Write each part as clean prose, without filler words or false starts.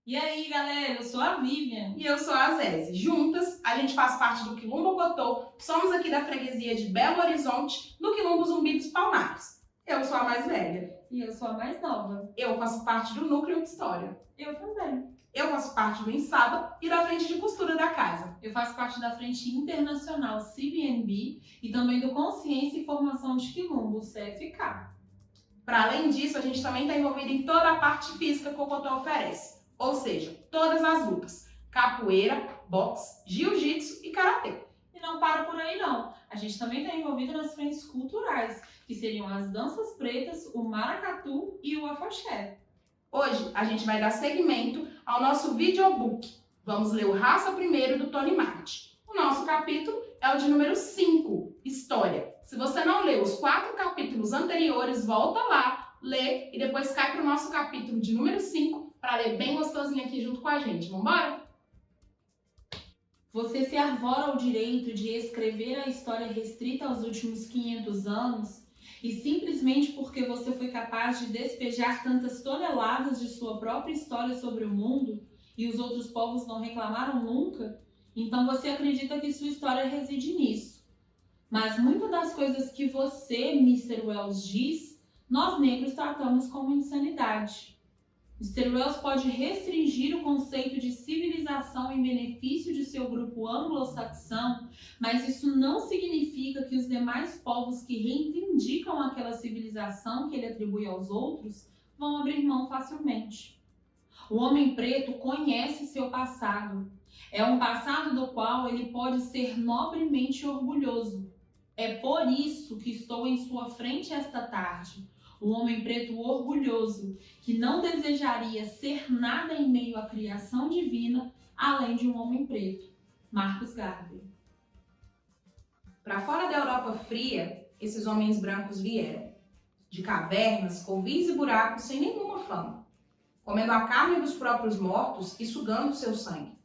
E aí, galera, eu sou a Vivian. E eu sou a Zézi. Juntas, a gente faz parte do Quilombo Cotô, somos aqui da freguesia de Belo Horizonte, no Quilombo Zumbi dos Palmares. Eu sou a mais velha. E eu sou a mais nova. Eu faço parte do Núcleo de História. Eu também. Eu faço parte do Ensaba e da frente de costura da casa. Eu faço parte da Frente Internacional CBNB e também do Consciência e Formação de Quilombo, CFK. Para além disso, a gente também está envolvido em toda a parte física que o Cotô oferece. Ou seja, todas as lutas: capoeira, boxe, jiu-jitsu e karatê. E não para por aí não. A gente também está envolvido nas frentes culturais, que seriam as danças pretas, o maracatu e o afoxé. Hoje a gente vai dar seguimento ao nosso videobook. Vamos ler o Raça Primeiro do Tony Martin. O nosso capítulo é o de número 5, História. Se você não leu os 4 capítulos anteriores, volta lá, lê e depois cai para o nosso capítulo de número 5 para ler bem gostosinho aqui junto com a gente. Vambora? Você se arvora ao direito de escrever a história restrita aos últimos 500 anos e simplesmente porque você foi capaz de despejar tantas toneladas de sua própria história sobre o mundo e os outros povos não reclamaram nunca, então você acredita que sua história reside nisso. Mas muitas das coisas que você, Mr. Wells, diz, nós negros tratamos como insanidade. Mr. Wells pode restringir o conceito de civilização em benefício de seu grupo anglo-saxão, mas isso não significa que os demais povos que reivindicam aquela civilização que ele atribui aos outros vão abrir mão facilmente. O homem preto conhece seu passado. É um passado do qual ele pode ser nobremente orgulhoso. É por isso que estou em sua frente esta tarde. Um homem preto orgulhoso, que não desejaria ser nada em meio à criação divina, além de um homem preto. Marcus Garvey. Para fora da Europa fria, esses homens brancos vieram. De cavernas, covis e buracos sem nenhuma fama. Comendo a carne dos próprios mortos e sugando seu sangue.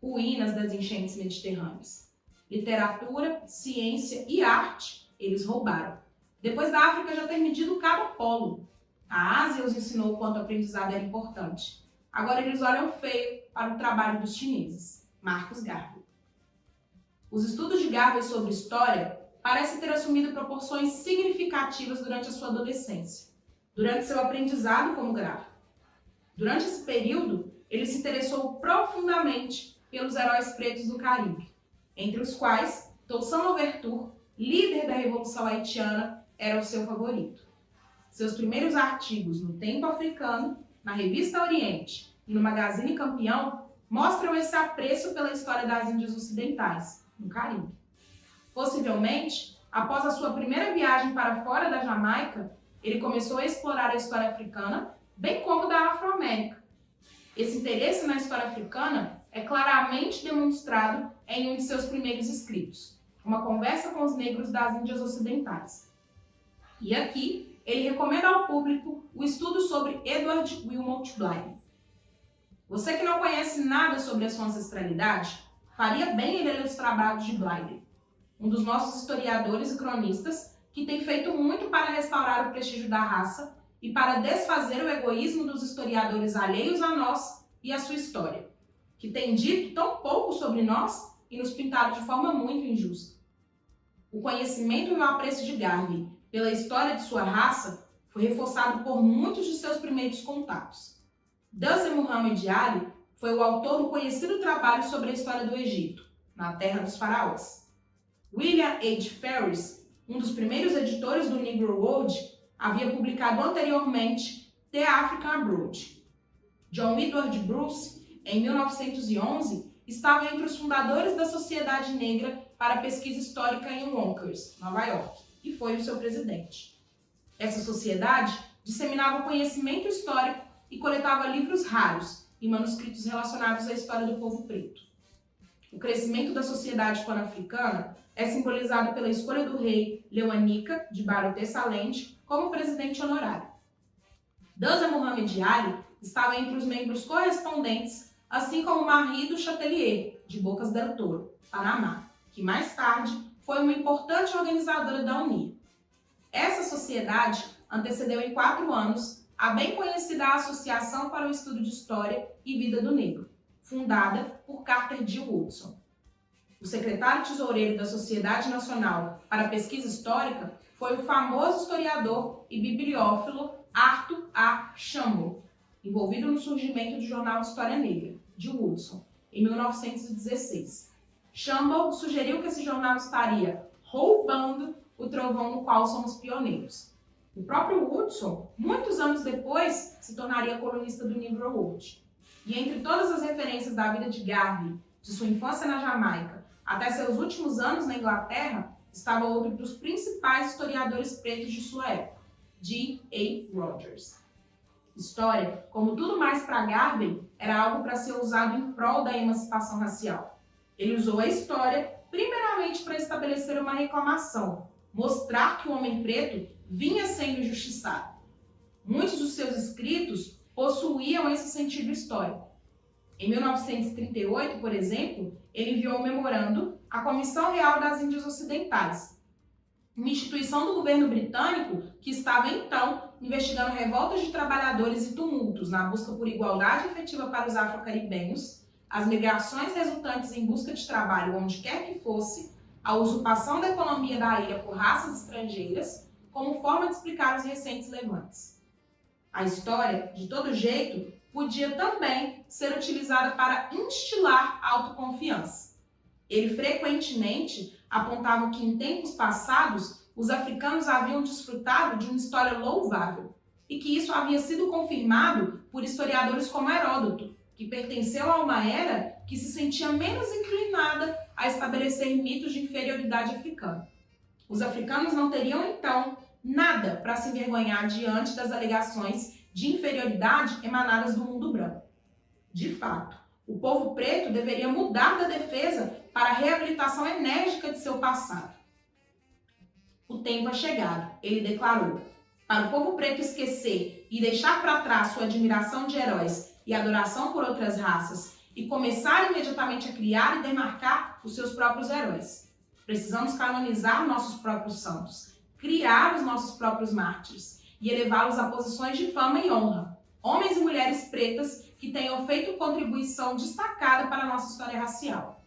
Ruínas das enchentes mediterrâneas. Literatura, ciência e arte eles roubaram. Depois da África já ter medido cada polo. A Ásia os ensinou o quanto o aprendizado era importante. Agora eles olham feio para o trabalho dos chineses. Marcus Garvey. Os estudos de Garvey sobre história parecem ter assumido proporções significativas durante a sua adolescência, durante seu aprendizado como gráfico. Durante esse período, ele se interessou profundamente pelos heróis pretos do Caribe, entre os quais Toussaint Louverture, líder da Revolução Haitiana, era o seu favorito. Seus primeiros artigos no Tempo Africano, na Revista Oriente e no Magazine Campeão mostram esse apreço pela história das Índias Ocidentais, no Caribe. Possivelmente, após a sua primeira viagem para fora da Jamaica, ele começou a explorar a história africana, bem como da Afro-América. Esse interesse na história africana é claramente demonstrado em um de seus primeiros escritos, Uma Conversa com os Negros das Índias Ocidentais. E aqui, ele recomenda ao público o estudo sobre Edward Wilmot Blythe. Você que não conhece nada sobre a sua ancestralidade, faria bem em ler os trabalhos de Blythe, um dos nossos historiadores e cronistas que tem feito muito para restaurar o prestígio da raça e para desfazer o egoísmo dos historiadores alheios a nós e a sua história, que tem dito tão pouco sobre nós e nos pintado de forma muito injusta. O conhecimento e o apreço de Garvey pela história de sua raça foi reforçado por muitos de seus primeiros contatos. Dusser Muhammad Ali foi o autor do conhecido trabalho sobre a história do Egito, na Terra dos Faraós. William H. Ferris, um dos primeiros editores do Negro World, havia publicado anteriormente The African Abroad. John Edward Bruce, em 1911, estava entre os fundadores da Sociedade Negra para Pesquisa Histórica em Yonkers, Nova York, e foi o seu presidente. Essa sociedade disseminava conhecimento histórico e coletava livros raros e manuscritos relacionados à história do povo preto. O crescimento da sociedade pan-africana é simbolizado pela escolha do rei Leuanica de Barô Salente como presidente honorário. Dusser Muhammad Ali estava entre os membros correspondentes, assim como Marie du Chatelier, de Bocas del Toro, Panamá, que mais tarde foi uma importante organizadora da UNIA. Essa sociedade antecedeu em 4 anos a a bem conhecida Associação para o Estudo de História e Vida do Negro, fundada por Carter G. Woodson. O secretário-tesoureiro da Sociedade Nacional para a Pesquisa Histórica foi o famoso historiador e bibliófilo Arthur A. Shambaugh, envolvido no surgimento do jornal História Negra, de Woodson, em 1916. Shambaugh sugeriu que esse jornal estaria roubando o trovão no qual somos pioneiros. O próprio Woodson, muitos anos depois, se tornaria colunista do Negro World. E entre todas as referências da vida de Garvey, de sua infância na Jamaica até seus últimos anos na Inglaterra, estava outro dos principais historiadores pretos de sua época, G. A. Rogers. História, como tudo mais para Garvey, era algo para ser usado em prol da emancipação racial. Ele usou a história primeiramente para estabelecer uma reclamação, mostrar que o homem preto vinha sendo injustiçado. Muitos dos seus escritos possuíam esse sentido histórico. Em 1938, por exemplo, ele enviou um memorando à Comissão Real das Índias Ocidentais, uma instituição do governo britânico que estava então investigando revoltas de trabalhadores e tumultos na busca por igualdade efetiva para os afro-caribenhos, as migrações resultantes em busca de trabalho onde quer que fosse, a usurpação da economia da ilha por raças estrangeiras, como forma de explicar os recentes levantes. A história, de todo jeito, podia também ser utilizada para instilar autoconfiança. Ele frequentemente apontava que em tempos passados os africanos haviam desfrutado de uma história louvável e que isso havia sido confirmado por historiadores como Heródoto, que pertenceu a uma era que se sentia menos inclinada a estabelecer mitos de inferioridade africana. Os africanos não teriam, então, nada para se envergonhar diante das alegações de inferioridade emanadas do mundo branco. De fato, o povo preto deveria mudar da defesa para a reabilitação enérgica de seu passado. O tempo é chegado, ele declarou. Para o povo preto esquecer e deixar para trás sua admiração de heróis e adoração por outras raças e começar imediatamente a criar e demarcar os seus próprios heróis. Precisamos canonizar nossos próprios santos, criar os nossos próprios mártires e elevá-los a posições de fama e honra. Homens e mulheres pretas que tenham feito contribuição destacada para a nossa história racial.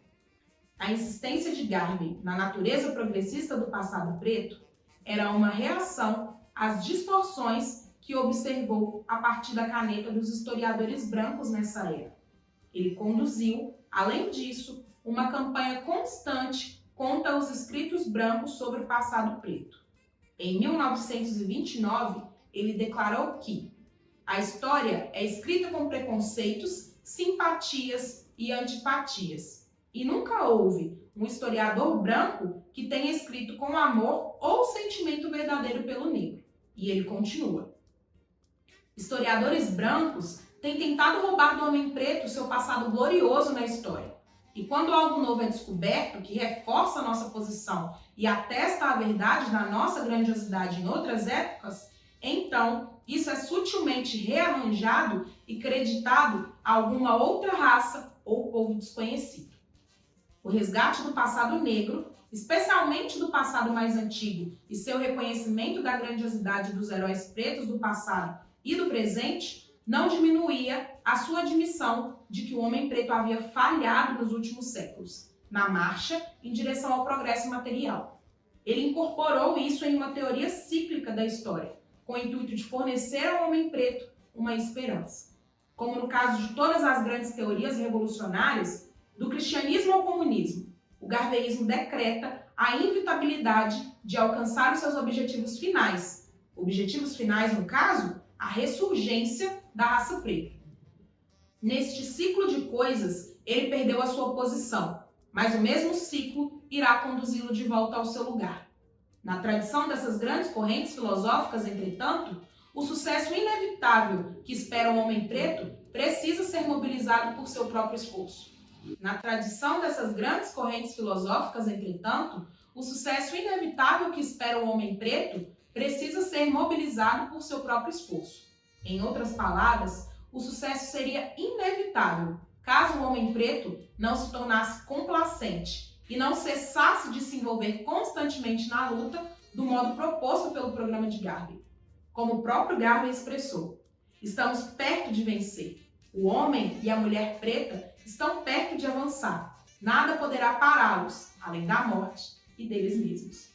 A insistência de Garvey na natureza progressista do passado preto era uma reação às distorções que observou a partir da caneta dos historiadores brancos nessa era. Ele conduziu, além disso, uma campanha constante contra os escritos brancos sobre o passado preto. Em 1929, ele declarou que a história é escrita com preconceitos, simpatias e antipatias. E nunca houve um historiador branco que tenha escrito com amor ou sentimento verdadeiro pelo negro. E ele continua. Historiadores brancos têm tentado roubar do homem preto seu passado glorioso na história. E quando algo novo é descoberto, que reforça a nossa posição e atesta a verdade da nossa grandiosidade em outras épocas, então isso é sutilmente rearranjado e creditado a alguma outra raça ou povo desconhecido. O resgate do passado negro, especialmente do passado mais antigo, e seu reconhecimento da grandiosidade dos heróis pretos do passado e do presente, não diminuía a sua admissão de que o homem preto havia falhado nos últimos séculos, na marcha em direção ao progresso material. Ele incorporou isso em uma teoria cíclica da história, com o intuito de fornecer ao homem preto uma esperança. Como no caso de todas as grandes teorias revolucionárias, do cristianismo ao comunismo, o garveísmo decreta a inevitabilidade de alcançar os seus objetivos finais. Objetivos finais, no caso, a ressurgência da raça preta. Neste ciclo de coisas, ele perdeu a sua posição, mas o mesmo ciclo irá conduzi-lo de volta ao seu lugar. Na tradição dessas grandes correntes filosóficas, entretanto, o sucesso inevitável que espera o homem preto precisa ser mobilizado por seu próprio esforço. Na tradição dessas grandes correntes filosóficas, entretanto, o sucesso inevitável que espera o homem preto precisa ser mobilizado por seu próprio esforço. Em outras palavras, o sucesso seria inevitável caso o homem preto não se tornasse complacente e não cessasse de se envolver constantemente na luta do modo proposto pelo programa de Garvey. Como o próprio Garvey expressou, Estamos perto de vencer. O homem e a mulher preta estão perto de avançar. Nada poderá pará-los, além da morte e deles mesmos.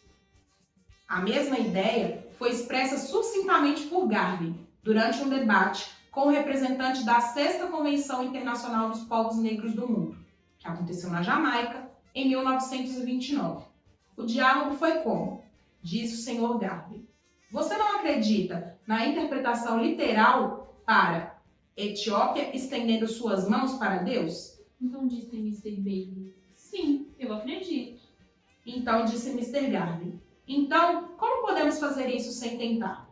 A mesma ideia foi expressa sucintamente por Garvey durante um debate com o representante da 6ª Convenção Internacional dos Povos Negros do Mundo, que aconteceu na Jamaica em 1929. O diálogo foi como? Diz o Sr. Garvey. Você não acredita na interpretação literal para Etiópia estendendo suas mãos para Deus? Então disse Mr. Bailey. Sim, eu acredito. Então disse Mr. Garvey. Então, como podemos fazer isso sem tentar?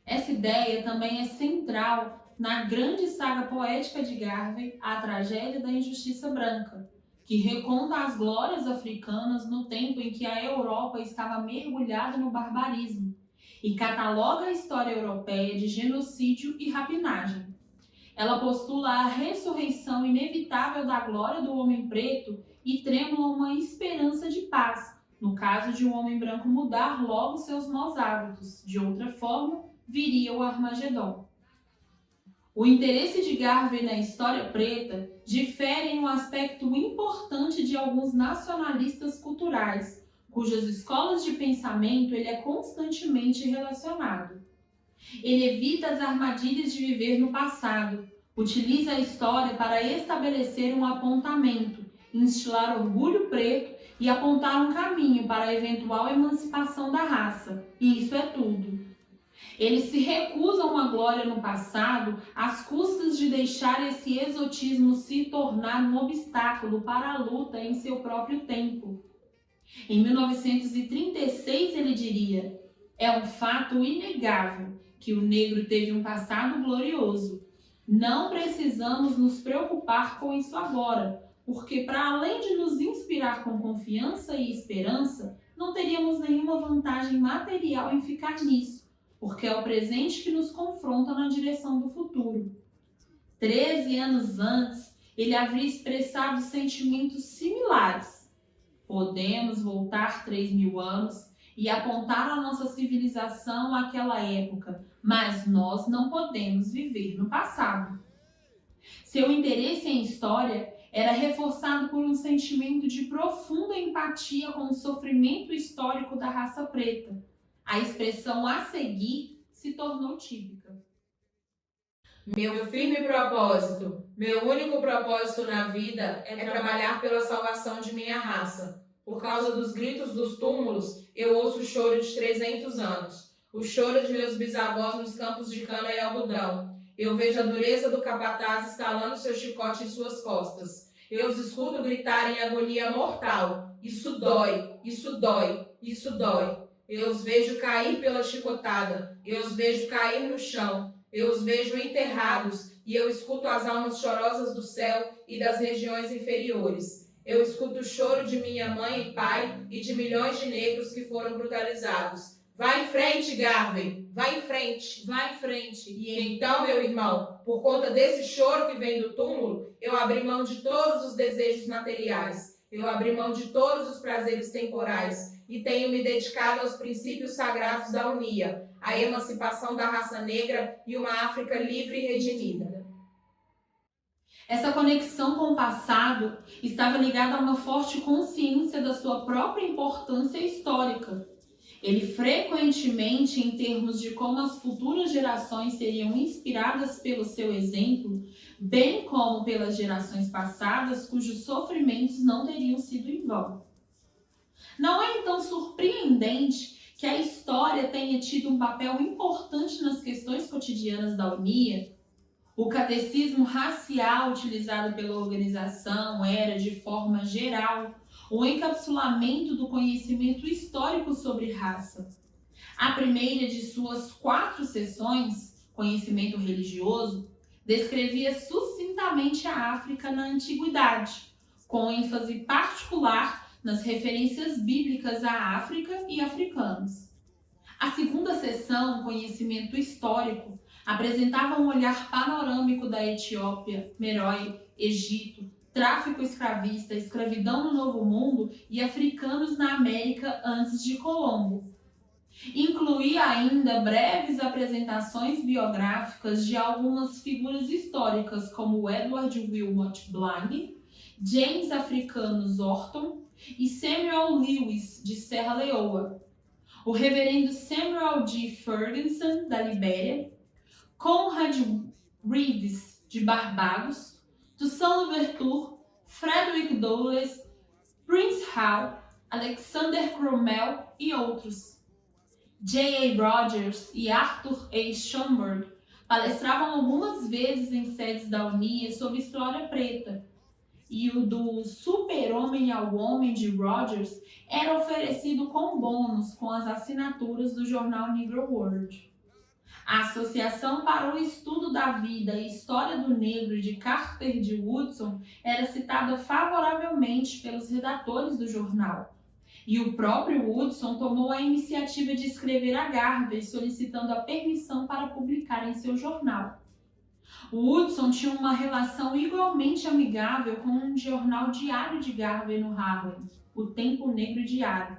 Essa ideia também é central na grande saga poética de Garvey, A Tragédia da Injustiça Branca, que reconta as glórias africanas no tempo em que a Europa estava mergulhada no barbarismo e cataloga a história europeia de genocídio e rapinagem. Ela postula a ressurreição inevitável da glória do homem preto e trêmula uma esperança de paz, no caso de um homem branco mudar logo seus maus hábitos. De outra forma, viria o Armagedon. O interesse de Garvey na história preta difere em um aspecto importante de alguns nacionalistas culturais, cujas escolas de pensamento ele é constantemente relacionado. Ele evita as armadilhas de viver no passado, utiliza a história para estabelecer um apontamento, instilar orgulho preto e apontar um caminho para a eventual emancipação da raça. E isso é tudo. Ele se recusa a uma glória no passado às custas de deixar esse exotismo se tornar um obstáculo para a luta em seu próprio tempo. Em 1936 ele diria: é um fato inegável que o negro teve um passado glorioso. Não precisamos nos preocupar com isso agora, porque para além de nos inspirar com confiança e esperança, não teríamos nenhuma vantagem material em ficar nisso, porque é o presente que nos confronta na direção do futuro. 13 anos antes, ele havia expressado sentimentos similares. Podemos voltar 3.000 anos e apontar a nossa civilização àquela época, mas nós não podemos viver no passado. Seu interesse em história era reforçado por um sentimento de profunda empatia com o sofrimento histórico da raça preta. A expressão a seguir se tornou típica. Meu firme propósito, meu único propósito na vida é trabalhar pela salvação de minha raça. Por causa dos gritos dos túmulos, eu ouço o choro de 300 anos. O choro de meus bisavós nos campos de cana e algodão. Eu vejo a dureza do capataz estalando seu chicote em suas costas. Eu os escuto gritar em agonia mortal. Isso dói, isso dói, isso dói. Eu os vejo cair pela chicotada. Eu os vejo cair no chão. Eu os vejo enterrados e eu escuto as almas chorosas do céu e das regiões inferiores. Eu escuto o choro de minha mãe e pai e de milhões de negros que foram brutalizados. Vai em frente, Garvey, vai em frente, vai em frente. E então, meu irmão, por conta desse choro que vem do túmulo, eu abri mão de todos os desejos materiais. Eu abri mão de todos os prazeres temporais e tenho me dedicado aos princípios sagrados da unia, a emancipação da raça negra e uma África livre e redimida. Essa conexão com o passado estava ligada a uma forte consciência da sua própria importância histórica. Ele frequentemente, em termos de como as futuras gerações seriam inspiradas pelo seu exemplo, bem como pelas gerações passadas cujos sofrimentos não teriam sido em vão. Não é então surpreendente que a história tenha tido um papel importante nas questões cotidianas da UNIA. O catecismo racial utilizado pela organização era, de forma geral, o encapsulamento do conhecimento histórico sobre raça. A primeira de suas 4 seções, Conhecimento Religioso, descrevia sucintamente a África na Antiguidade, com ênfase particular nas referências bíblicas à África e africanos. A segunda seção, Conhecimento Histórico, apresentava um olhar panorâmico da Etiópia, Merói, Egito, tráfico escravista, escravidão no Novo Mundo e africanos na América antes de Colombo. Incluía ainda breves apresentações biográficas de algumas figuras históricas, como Edward Wilmot Blythe, James Africanus Orton e Samuel Lewis, de Serra Leoa, o reverendo Samuel G. Ferguson, da Libéria, Conrad Reeves, de Barbados, Toussaint Louverture, Frederick Douglass, Prince Hal, Alexander Cromwell e outros. J.A. Rogers e Arthur A. Schomburg palestravam algumas vezes em sedes da UNIA sobre história preta, e o do Super-Homem ao Homem de Rogers era oferecido com bônus com as assinaturas do jornal Negro World. A Associação para o Estudo da Vida e História do Negro de Carter de Woodson era citada favoravelmente pelos redatores do jornal, e o próprio Woodson tomou a iniciativa de escrever a Garvey solicitando a permissão para publicar em seu jornal. O Woodson tinha uma relação igualmente amigável com um jornal diário de Garvey no Harlem, o Tempo Negro Diário.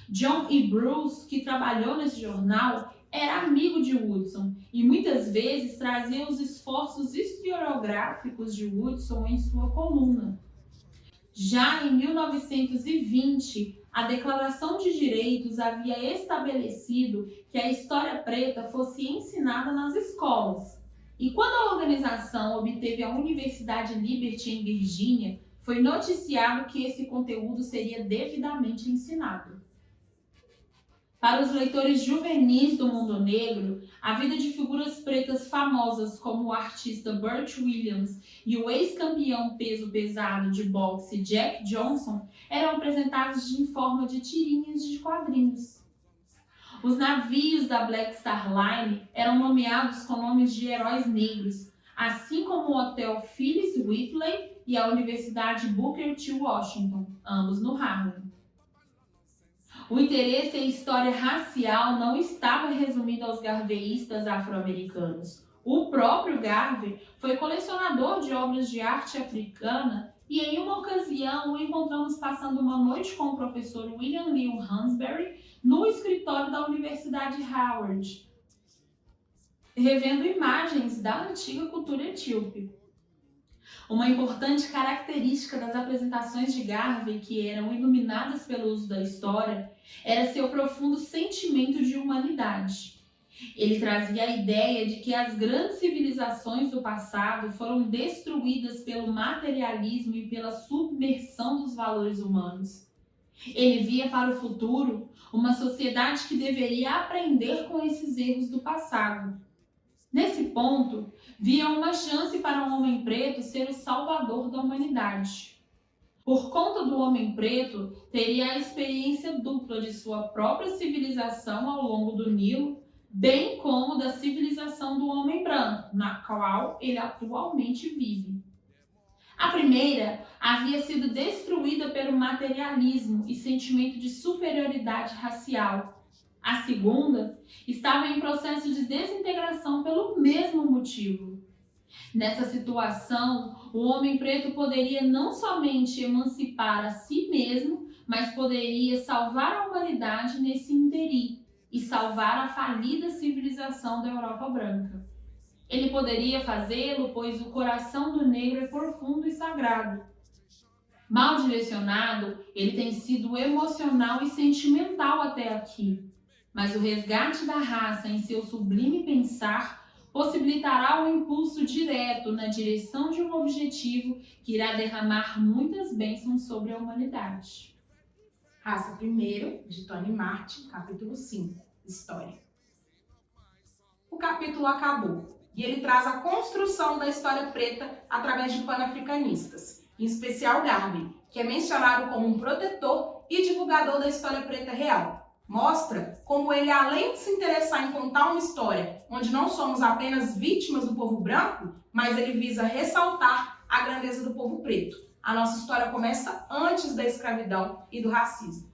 John E. Bruce, que trabalhou nesse jornal, era amigo de Woodson e muitas vezes trazia os esforços historiográficos de Woodson em sua coluna. Já em 1920, a Declaração de Direitos havia estabelecido que a história preta fosse ensinada nas escolas. E quando a organização obteve a Universidade Liberty em Virgínia, foi noticiado que esse conteúdo seria devidamente ensinado. Para os leitores juvenis do mundo negro, a vida de figuras pretas famosas como o artista Burt Williams e o ex-campeão peso pesado de boxe Jack Johnson eram apresentados em forma de tirinhas de quadrinhos. Os navios da Black Star Line eram nomeados com nomes de heróis negros, assim como o Hotel Phyllis Whitley e a Universidade Booker T. Washington, ambos no Harlem. O interesse em história racial não estava resumido aos garveístas afro-americanos. O próprio Garvey foi colecionador de obras de arte africana e em uma ocasião o encontramos passando uma noite com o professor William Leo Hansberry no escritório da Universidade Howard, revendo imagens da antiga cultura etíope. Uma importante característica das apresentações de Garvey, que eram iluminadas pelo uso da história, era seu profundo sentimento de humanidade. Ele trazia a ideia de que as grandes civilizações do passado foram destruídas pelo materialismo e pela submersão dos valores humanos. Ele via para o futuro uma sociedade que deveria aprender com esses erros do passado. Nesse ponto, via uma chance para um homem preto ser o salvador da humanidade. Por conta do homem preto, teria a experiência dupla de sua própria civilização ao longo do Nilo, bem como da civilização do homem branco, na qual ele atualmente vive. A primeira havia sido destruída pelo materialismo e sentimento de superioridade racial. A segunda estava em processo de desintegração pelo mesmo motivo. Nessa situação, o homem preto poderia não somente emancipar a si mesmo, mas poderia salvar a humanidade nesse interim e salvar a falida civilização da Europa branca. Ele poderia fazê-lo, pois o coração do negro é profundo e sagrado. Mal direcionado, ele tem sido emocional e sentimental até aqui. Mas o resgate da raça em seu sublime pensar possibilitará um impulso direto na direção de um objetivo que irá derramar muitas bênçãos sobre a humanidade. Raça Primeiro, de Tony Martin, capítulo 5, História. O capítulo acabou e ele traz a construção da história preta através de panafricanistas, em especial Garvey, que é mencionado como um protetor e divulgador da história preta real. Mostra como ele, além de se interessar em contar uma história onde não somos apenas vítimas do povo branco, mas ele visa ressaltar a grandeza do povo preto. A nossa história começa antes da escravidão e do racismo.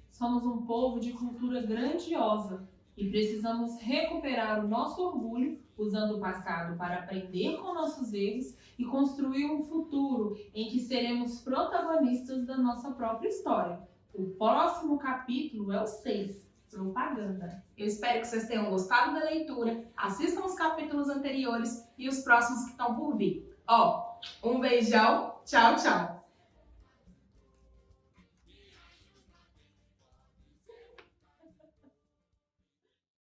Somos um povo de cultura grandiosa e precisamos recuperar o nosso orgulho usando o passado para aprender com nossos erros e construir um futuro em que seremos protagonistas da nossa própria história. O próximo capítulo é o 6, Propaganda. Eu espero que vocês tenham gostado da leitura, assistam os capítulos anteriores e os próximos que estão por vir. Um beijão, tchau, tchau!